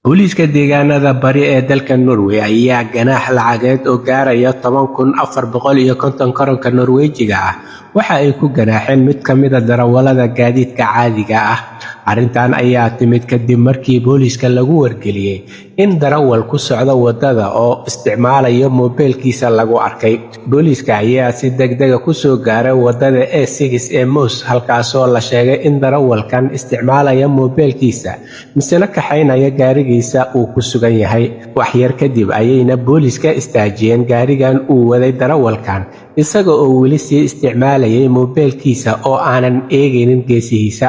booliiska deegaanada bari ee dalka Norway ayaa ganaax lacageed oo gaaraya 10,450 karanka Norwejiga ah waxa ay ku ganaaxeen mid ka mid ah darawallada gaadiidka caadiga ah. Arrintan ayaa timid kadib markii booliiska lagu wargeliyay in darawal ku socda wadada oo isticmaalaya moobilkiisa lagu arkay. Booliiska ayaa si degdeg ah ku soo gaaray wadada E6 ee Moss, halkaasoo la sheegay in darawalkan isticmaalaya moobilkiisa misna kaxaynaya gaarigiisa uu ku sugan yahay. Wax yar kadib ayayna booliiska istaajiyeen gaarigan uu waday darawalkan isaga oo weli sii isticmaalayay moobilkiisa oo aanan eegaynin geesihiisa.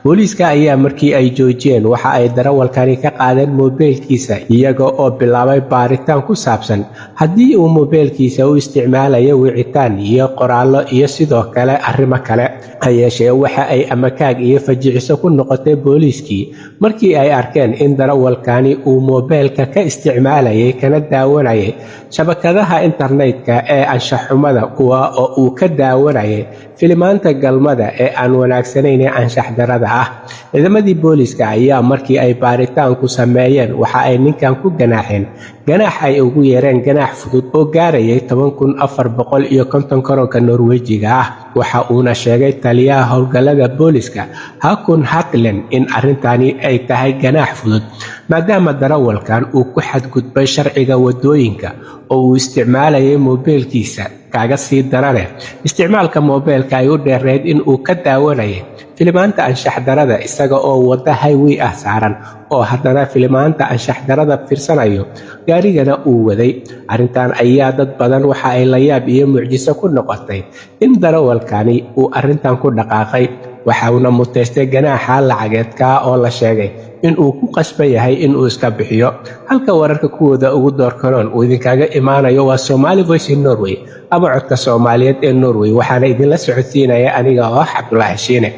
Booliiska ayaa markii ay joojiyeen waxa ay darawalkani ka qaadeen moobilkiisa iyaga oo bilaabay baaritaan ku saabsan haddii uu moobilkiisa u isticmaalayo wicitaan iyo qoraallo iyo sidoo kale arrimo kale. Hayeeshee waxa ay amakaag iyo fajiciso ku noqotay booliiskii markii ay arkeen in darawalkani uu moobilka ka isticmaalayay kana daawanayay shabakadaha internetka ee anshaxumada kuwa oo uu ka daawanayay filimaanta galmada ee aan wanaagsanayn ee anshax darada ah. Ciidamadii booliiska ayaa markii ay baaritaan ku sameeyeen waxa ay ninkan ku ganaaxeen ganaax ay ugu yeereen ganaax fudud oo gaarayay 10,450 karanka Norwejiga ah. Waxa uuna sheegay taliyaha howlgallada booliiska Hakon Hatlen in arrintani ay tahay ganaax fudud maadaama darawalkan uu ku xadgudbay sharciga wadooyinka oo uu isticmaalayay moobilkiisa. Kaaga sii darane isticmaalka moobilka ay u dheereed in uu ka daawanayay filimaanta anshax darada isaga oo wada highway ah saaran oo haddana filimaanta anshax darada fiirsanayo gaarigana uu waday. Arrintan ayaa dad badan waxa ay la yaab iyo mucjiso ku noqotay in darawalkani uu arrintan ku dhaqaaqay. Waxa uu muteystay ganaaxa lacageedka oo la sheegay in uu ku qasban yahay in uu iska bixiyo. Halka wararka kuwooda ugu doorkanoon uu idinkaga imaanayo waa Somali Voice in Norway ama codka Soomaaliyeed ee Norway, waxaana idinla socodsiinaya aniga oo Cabdullaahi Shiine.